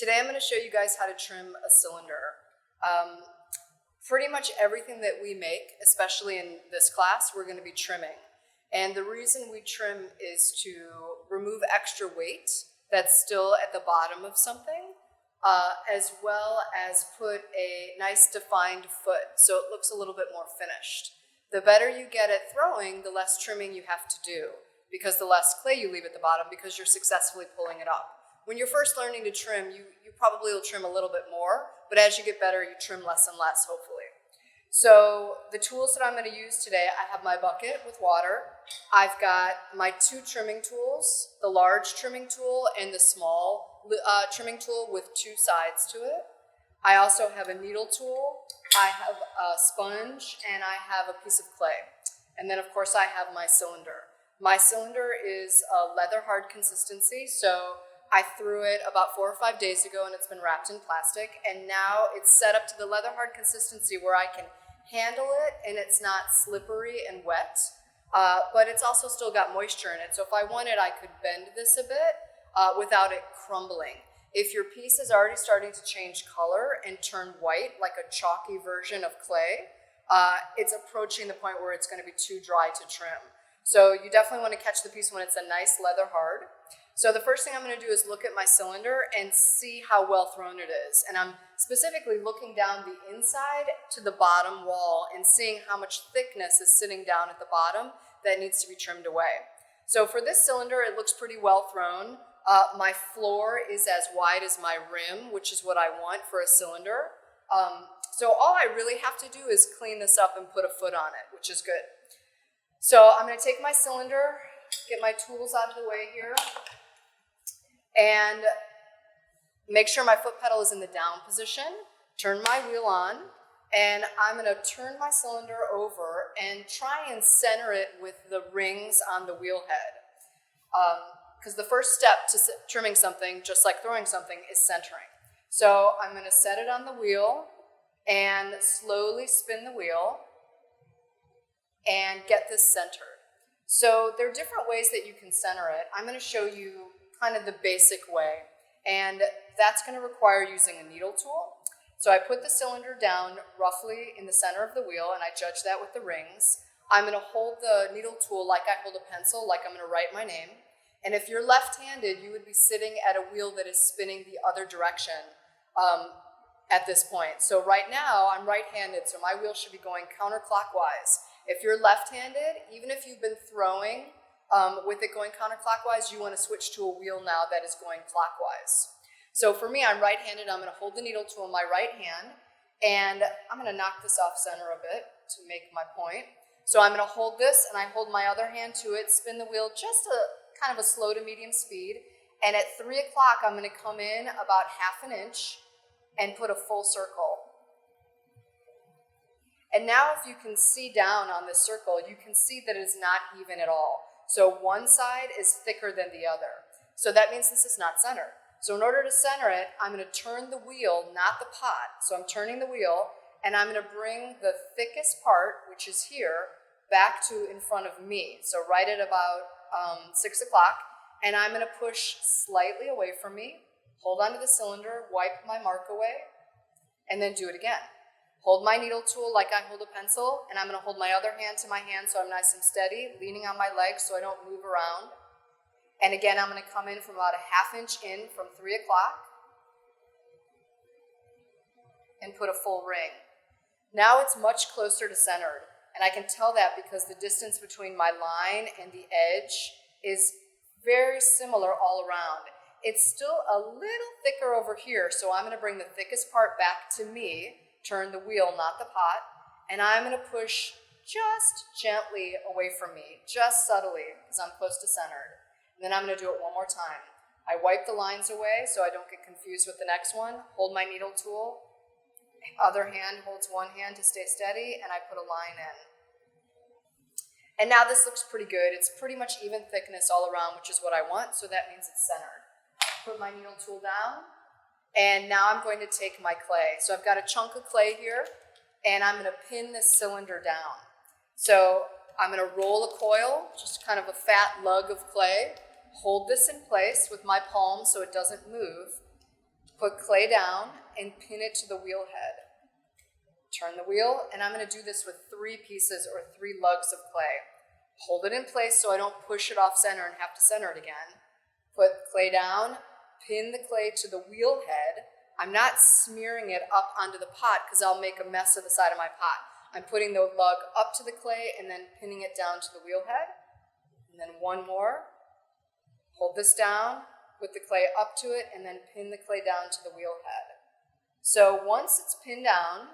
Today I'm going to show you guys how to trim a cylinder. Pretty much everything that we make, especially in this class, we're going to be trimming. And the reason we trim is to remove extra weight that's still at the bottom of something, as well as put a nice defined foot so it looks a little bit more finished. The better you get at throwing, the less trimming you have to do, because the less clay you leave at the bottom because you're successfully pulling it up. When you're first learning to trim, you probably will trim a little bit more, but as you get better, you trim less and less, hopefully. So the tools that I'm going to use today, I have my bucket with water. I've got my two trimming tools, the large trimming tool and the small trimming tool with two sides to it. I also have a needle tool, I have a sponge, and I have a piece of clay. And then of course I have my cylinder. My cylinder is a leather hard consistency, so I threw it about 4 or 5 days ago and it's been wrapped in plastic, and now it's set up to the leather hard consistency where I can handle it and it's not slippery and wet, but it's also still got moisture in it. So if I wanted, I could bend this a bit without it crumbling. If your piece is already starting to change color and turn white, like a chalky version of clay, it's approaching the point where it's going to be too dry to trim. So you definitely want to catch the piece when it's a nice leather hard. So the first thing I'm going to do is look at my cylinder and see how well thrown it is. And I'm specifically looking down the inside to the bottom wall and seeing how much thickness is sitting down at the bottom that needs to be trimmed away. So for this cylinder, it looks pretty well thrown. My floor is as wide as my rim, which is what I want for a cylinder. So all I really have to do is clean this up and put a foot on it, which is good. So I'm going to take my cylinder, get my tools out of the way here, and make sure my foot pedal is in the down position, turn my wheel on, and I'm going to turn my cylinder over and try and center it with the rings on the wheel head. Because the first step to trimming something, just like throwing something, is centering. So I'm going to set it on the wheel and slowly spin the wheel and get this centered. So there are different ways that you can center it. I'm going to show you kind of the basic way, and that's going to require using a needle tool. So I put the cylinder down roughly in the center of the wheel, and I judge that with the rings. I'm going to hold the needle tool like I hold a pencil, like I'm going to write my name. And if you're left-handed, you would be sitting at a wheel that is spinning the other direction at this point. So right now, I'm right-handed, so my wheel should be going counterclockwise. If you're left-handed, even if you've been throwing with it going counterclockwise, you want to switch to a wheel now that is going clockwise. So for me, I'm right-handed. I'm going to hold the needle tool in my right hand, and I'm going to knock this off center a bit to make my point. So I'm going to hold this, and I hold my other hand to it, spin the wheel just a kind of a slow to medium speed, and at 3 o'clock, I'm going to come in about ½ an inch and put a full circle. And now if you can see down on this circle, you can see that it is not even at all. So one side is thicker than the other. So that means this is not centered. So in order to center it, I'm going to turn the wheel, not the pot. So I'm turning the wheel, and I'm going to bring the thickest part, which is here, back to in front of me. So right at about 6 o'clock, and I'm going to push slightly away from me, hold onto the cylinder, wipe my mark away, and then do it again. Hold my needle tool like I hold a pencil, and I'm going to hold my other hand to my hand so I'm nice and steady, leaning on my legs so I don't move around. And again, I'm going to come in from about ½ inch in from 3 o'clock and put a full ring. Now it's much closer to centered, and I can tell that because the distance between my line and the edge is very similar all around. It's still a little thicker over here, so I'm going to bring the thickest part back to me, turn the wheel, not the pot, and I'm going to push just gently away from me, just subtly, because I'm close to centered. And then I'm going to do it one more time. I wipe the lines away so I don't get confused with the next one, hold my needle tool, other hand holds one hand to stay steady, and I put a line in. And now this looks pretty good. It's pretty much even thickness all around, which is what I want, so that means it's centered. Put my needle tool down, and now I'm going to take my clay. So I've got a chunk of clay here, and I'm going to pin this cylinder down. So I'm going to roll a coil, just kind of a fat lug of clay, hold this in place with my palm so it doesn't move, Put clay down and pin it to the wheel head. Turn the wheel, and I'm going to do this with 3 pieces or 3 lugs of clay. Hold it in place so I don't push it off center and have to center it again. Put clay down, pin the clay to the wheel head. I'm not smearing it up onto the pot because I'll make a mess of the side of my pot. I'm putting the lug up to the clay and then pinning it down to the wheel head. And then one more. Hold this down, put the clay up to it, and then pin the clay down to the wheel head. So once it's pinned down,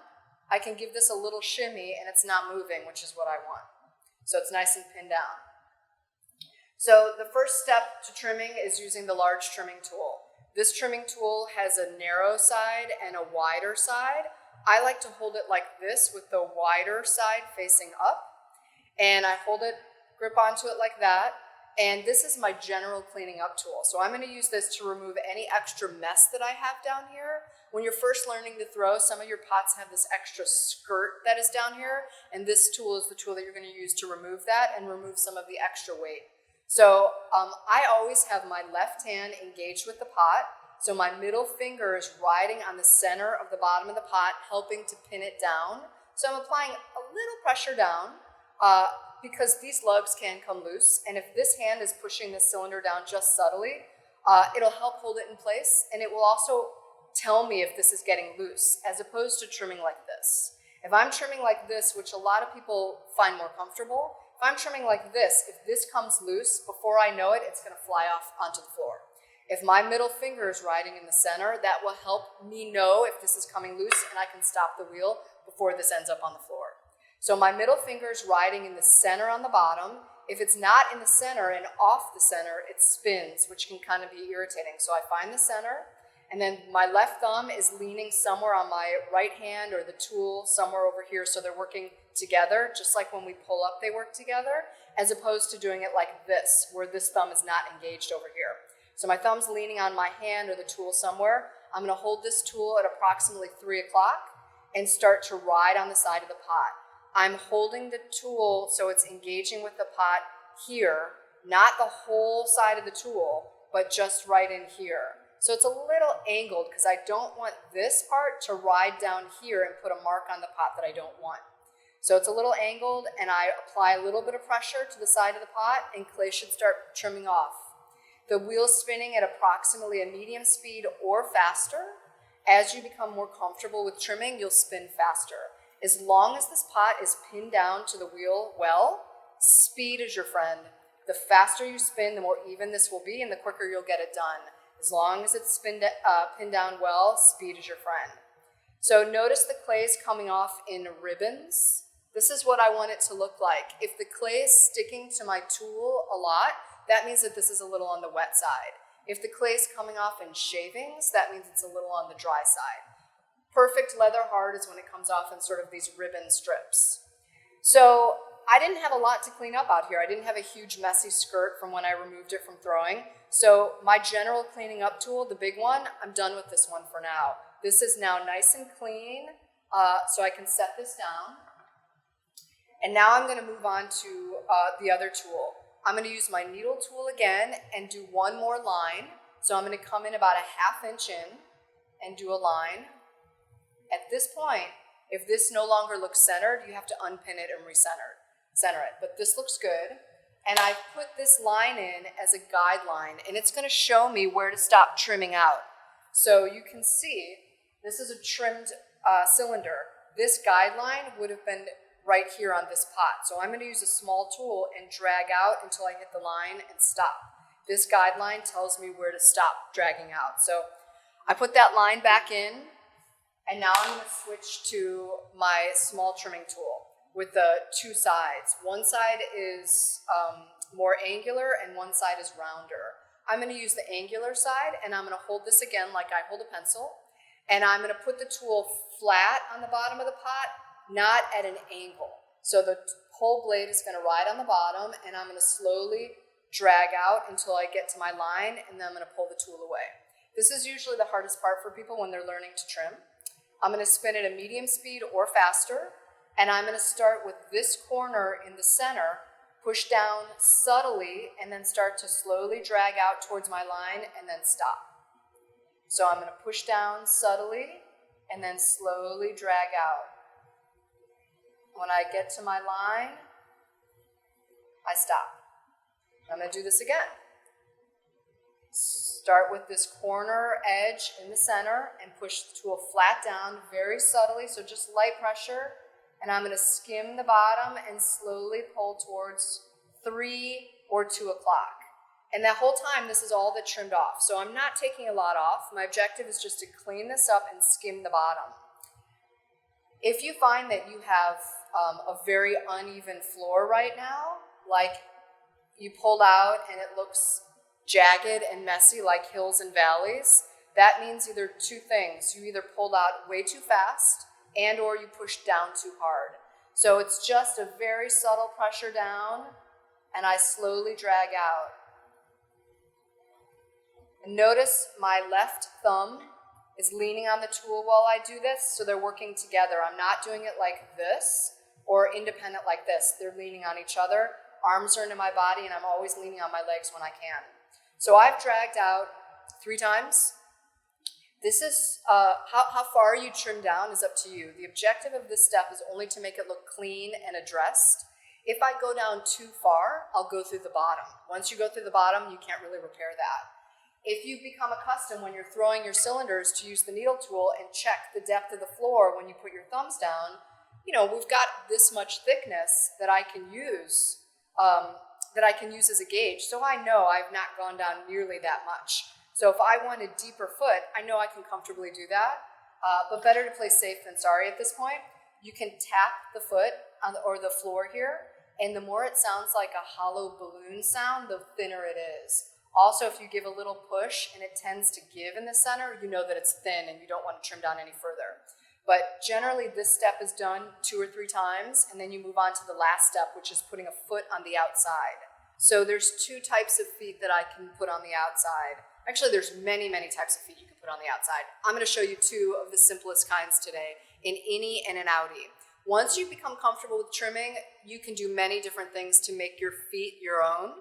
I can give this a little shimmy and it's not moving, which is what I want. So it's nice and pinned down. So the first step to trimming is using the large trimming tool. This trimming tool has a narrow side and a wider side. I like to hold it like this with the wider side facing up. And I hold it, grip onto it like that. And this is my general cleaning up tool. So I'm going to use this to remove any extra mess that I have down here. When you're first learning to throw, some of your pots have this extra skirt that is down here. And this tool is the tool that you're going to use to remove that and remove some of the extra weight. So I always have my left hand engaged with the pot. So my middle finger is riding on the center of the bottom of the pot, helping to pin it down. So I'm applying a little pressure down because these lugs can come loose. And if this hand is pushing the cylinder down just subtly, it'll help hold it in place. And it will also tell me if this is getting loose, as opposed to trimming like this. If I'm trimming like this, which a lot of people find more comfortable, if I'm trimming like this, if this comes loose, before I know it, it's going to fly off onto the floor. If my middle finger is riding in the center, that will help me know if this is coming loose and I can stop the wheel before this ends up on the floor. So my middle finger is riding in the center on the bottom. If it's not in the center and off the center, it spins, which can kind of be irritating. So I find the center, and then my left thumb is leaning somewhere on my right hand or the tool somewhere over here, so they're working together, just like when we pull up, they work together, as opposed to doing it like this, where this thumb is not engaged over here. So my thumb's leaning on my hand or the tool somewhere. I'm going to hold this tool at approximately 3 o'clock and start to ride on the side of the pot. I'm holding the tool so it's engaging with the pot here, not the whole side of the tool, but just right in here. So it's a little angled because I don't want this part to ride down here and put a mark on the pot that I don't want. So it's a little angled, and I apply a little bit of pressure to the side of the pot, and clay should start trimming off. The wheel's spinning at approximately a medium speed or faster. As you become more comfortable with trimming, you'll spin faster. As long as this pot is pinned down to the wheel well, speed is your friend. The faster you spin, the more even this will be, and the quicker you'll get it done. As long as it's pinned down well, speed is your friend. So notice the clay is coming off in ribbons. This is what I want it to look like. If the clay is sticking to my tool a lot, that means that this is a little on the wet side. If the clay is coming off in shavings, that means it's a little on the dry side. Perfect leather hard is when it comes off in sort of these ribbon strips. So I didn't have a lot to clean up out here. I didn't have a huge messy skirt from when I removed it from throwing. So my general cleaning up tool, the big one, I'm done with this one for now. This is now nice and clean, so I can set this down. And now I'm going to move on to the other tool. I'm going to use my needle tool again and do one more line. So I'm going to come in about a 1/2 inch in and do a line. At this point, if this no longer looks centered, you have to unpin it and center it. But this looks good. And I put this line in as a guideline, and it's going to show me where to stop trimming out. So you can see this is a trimmed cylinder. This guideline would have been right here on this pot. So I'm going to use a small tool and drag out until I hit the line and stop. This guideline tells me where to stop dragging out. So I put that line back in, and now I'm going to switch to my small trimming tool with the 2 sides. One side is more angular and one side is rounder. I'm going to use the angular side, and I'm going to hold this again like I hold a pencil, and I'm going to put the tool flat on the bottom of the pot, not at an angle. So the whole blade is going to ride on the bottom, and I'm going to slowly drag out until I get to my line, and then I'm going to pull the tool away. This is usually the hardest part for people when they're learning to trim. I'm going to spin at a medium speed or faster, and I'm going to start with this corner in the center, push down subtly, and then start to slowly drag out towards my line, and then stop. So I'm going to push down subtly and then slowly drag out. When I get to my line, I stop. I'm going to do this again. Start with this corner edge in the center and push the tool flat down very subtly, so just light pressure. And I'm going to skim the bottom and slowly pull towards 3 or 2 o'clock. And that whole time, this is all that trimmed off. So I'm not taking a lot off. My objective is just to clean this up and skim the bottom. If you find that you have a very uneven floor right now, like you pulled out and it looks jagged and messy like hills and valleys, that means either two things. You either pulled out way too fast and or you pushed down too hard. So it's just a very subtle pressure down and I slowly drag out. And notice my left thumb is leaning on the tool while I do this, so they're working together. I'm not doing it like this or independent like this. They're leaning on each other. Arms are into my body and I'm always leaning on my legs when I can. So I've dragged out 3 times. This is, how far you trim down is up to you. The objective of this step is only to make it look clean and addressed. If I go down too far, I'll go through the bottom. Once you go through the bottom, you can't really repair that. If you become accustomed when you're throwing your cylinders to use the needle tool and check the depth of the floor when you put your thumbs down, we've got this much thickness that I can use as a gauge. So I know I've not gone down nearly that much. So if I want a deeper foot, I know I can comfortably do that. But better to play safe than sorry at this point. You can tap the foot or the floor here, and the more it sounds like a hollow balloon sound, the thinner it is. Also, if you give a little push and it tends to give in the center, you know that it's thin and you don't want to trim down any further. But generally, this step is done 2 or 3 times, and then you move on to the last step, which is putting a foot on the outside. So there's 2 types of feet that I can put on the outside. Actually, there's many, many types of feet you can put on the outside. I'm going to show you 2 of the simplest kinds today, an innie and an outie. Once you become comfortable with trimming, you can do many different things to make your feet your own.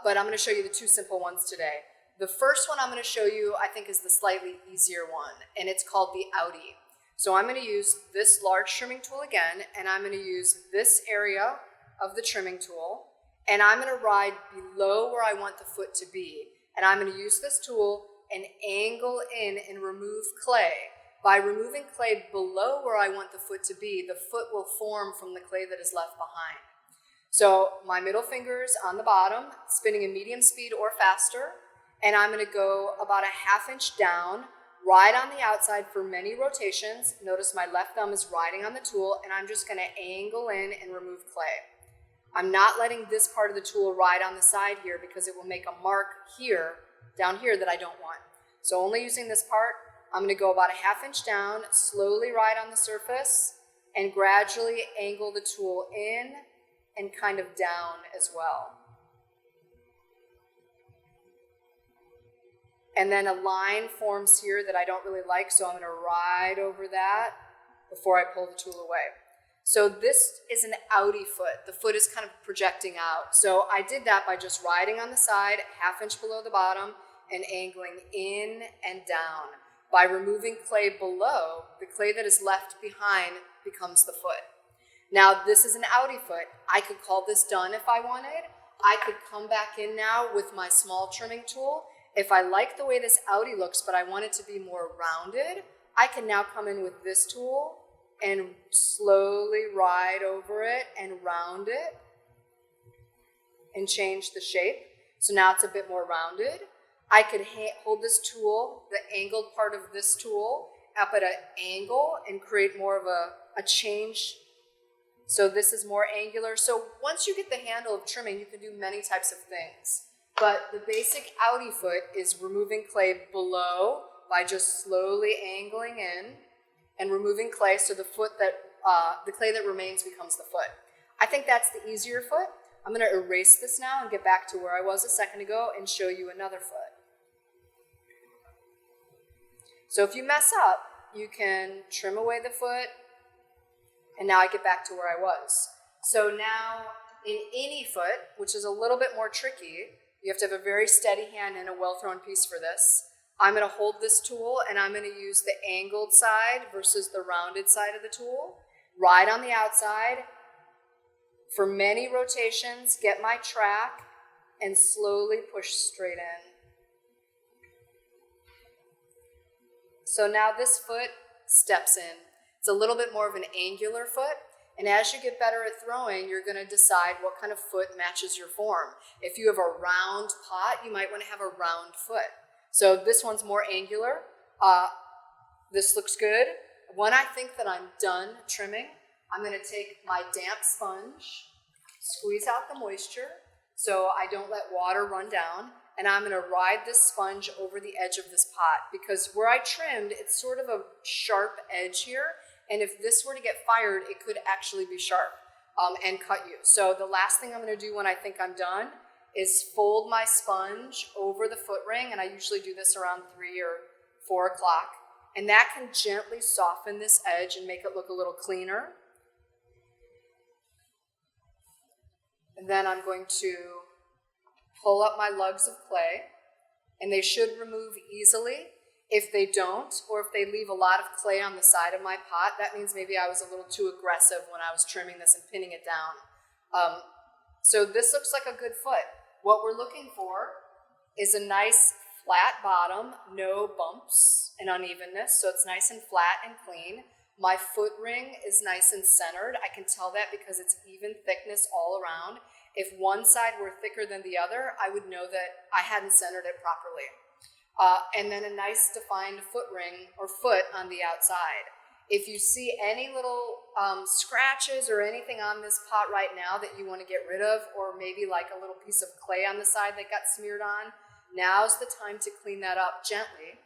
But I'm going to show you the 2 simple ones today. The first one I'm going to show you, I think, is the slightly easier one, and it's called the outie. So I'm going to use this large trimming tool again, and I'm going to use this area of the trimming tool, and I'm going to ride below where I want the foot to be. And I'm going to use this tool and angle in and remove clay. By removing clay below where I want the foot to be, the foot will form from the clay that is left behind. So my middle finger's on the bottom, spinning in medium speed or faster, and I'm going to go about a ½ inch down, ride on the outside for many rotations. Notice my left thumb is riding on the tool, and I'm just going to angle in and remove clay. I'm not letting this part of the tool ride on the side here because it will make a mark here, down here, that I don't want. So only using this part, I'm going to go about a ½ inch down, slowly ride on the surface, and gradually angle the tool in and kind of down as well. And then a line forms here that I don't really like, so I'm going to ride over that before I pull the tool away. So this is an outie foot. The foot is kind of projecting out. So I did that by just riding on the side, ½ inch below the bottom, and angling in and down. By removing clay below, the clay that is left behind becomes the foot. Now this is an outie foot. I could call this done if I wanted. I could come back in now with my small trimming tool. If I like the way this outie looks, but I want it to be more rounded, I can now come in with this tool and slowly ride over it and round it and change the shape. So now it's a bit more rounded. I could hold this tool, the angled part of this tool, up at an angle and create more of a change. So this is more angular. So once you get the handle of trimming, you can do many types of things. But the basic outie foot is removing clay below by just slowly angling in and removing clay, so the clay that remains becomes the foot. I think that's the easier foot. I'm going to erase this now and get back to where I was a second ago and show you another foot. So if you mess up, you can trim away the foot, and now I get back to where I was. So now in innie foot, which is a little bit more tricky, you have to have a very steady hand and a well-thrown piece for this. I'm gonna hold this tool and I'm gonna use the angled side versus the rounded side of the tool. Ride on the outside for many rotations, get my track, and slowly push straight in. So now this foot steps in. It's a little bit more of an angular foot, and as you get better at throwing, you're gonna decide what kind of foot matches your form. If you have a round pot, you might wanna have a round foot. So this one's more angular. This looks good. When I think that I'm done trimming, I'm gonna take my damp sponge, squeeze out the moisture so I don't let water run down, and I'm gonna ride this sponge over the edge of this pot, because where I trimmed, it's sort of a sharp edge here, and if this were to get fired, it could actually be sharp and cut you. So the last thing I'm gonna do when I think I'm done is fold my sponge over the foot ring, and I usually do this around 3 or 4 o'clock, and that can gently soften this edge and make it look a little cleaner. And then I'm going to pull up my lugs of clay, and they should remove easily. If they don't, or if they leave a lot of clay on the side of my pot, that means maybe I was a little too aggressive when I was trimming this and pinning it down. So this looks like a good foot. What we're looking for is a nice flat bottom, no bumps and unevenness, so it's nice and flat and clean. My foot ring is nice and centered. I can tell that because it's even thickness all around. If one side were thicker than the other, I would know that I hadn't centered it properly. And then a nice defined foot ring or foot on the outside. If you see any little scratches or anything on this pot right now that you want to get rid of, or maybe like a little piece of clay on the side that got smeared on, now's the time to clean that up gently.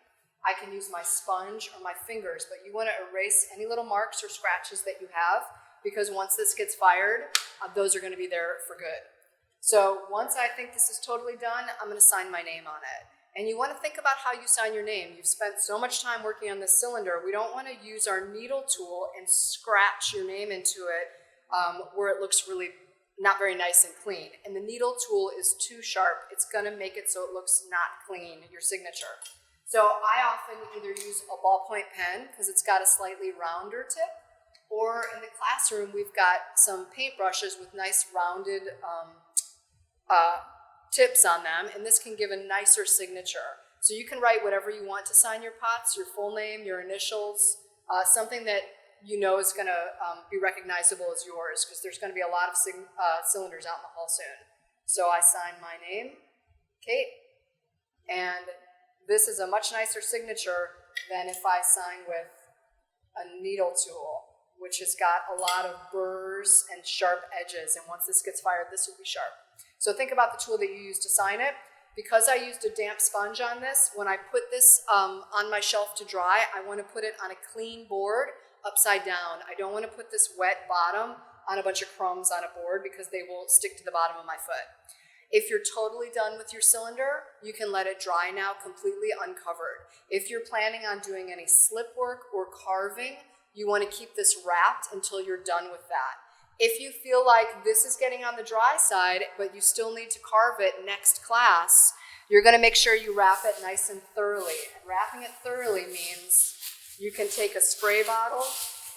I can use my sponge or my fingers, but you want to erase any little marks or scratches that you have, because once this gets fired, those are going to be there for good. So once I think this is totally done, I'm going to sign my name on it. And you want to think about how you sign your name. You've spent so much time working on this cylinder. We don't want to use our needle tool and scratch your name into it where it looks really not very nice and clean. And the needle tool is too sharp. It's going to make it so it looks not clean, your signature. So I often either use a ballpoint pen because it's got a slightly rounder tip, or in the classroom we've got some paintbrushes with nice rounded tips on them, and this can give a nicer signature. So you can write whatever you want to sign your pots, your full name, your initials, something that you know is going to be recognizable as yours, because there's going to be a lot of cylinders out in the hall soon. So I sign my name, Kate, and this is a much nicer signature than if I sign with a needle tool, which has got a lot of burrs and sharp edges, and once this gets fired, this will be sharp. So think about the tool that you use to sign it. Because I used a damp sponge on this, when I put this on my shelf to dry, I want to put it on a clean board upside down. I don't want to put this wet bottom on a bunch of crumbs on a board, because they will stick to the bottom of my foot. If you're totally done with your cylinder, you can let it dry now completely uncovered. If you're planning on doing any slip work or carving, you want to keep this wrapped until you're done with that. If you feel like this is getting on the dry side, but you still need to carve it next class, you're going to make sure you wrap it nice and thoroughly. And wrapping it thoroughly means you can take a spray bottle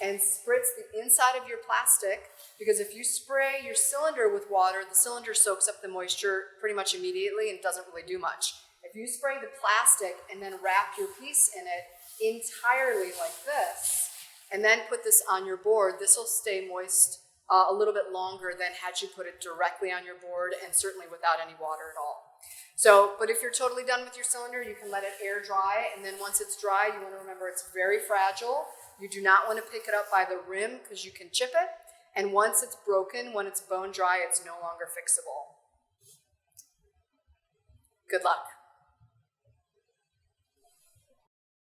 and spritz the inside of your plastic, because if you spray your cylinder with water, the cylinder soaks up the moisture pretty much immediately and doesn't really do much. If you spray the plastic and then wrap your piece in it entirely like this, and then put this on your board, this will stay moist a little bit longer than had you put it directly on your board, and certainly without any water at all. So, but if you're totally done with your cylinder, you can let it air dry, and then once it's dry, you want to remember it's very fragile. You do not want to pick it up by the rim because you can chip it, and once it's broken, when it's bone dry, it's no longer fixable. Good luck.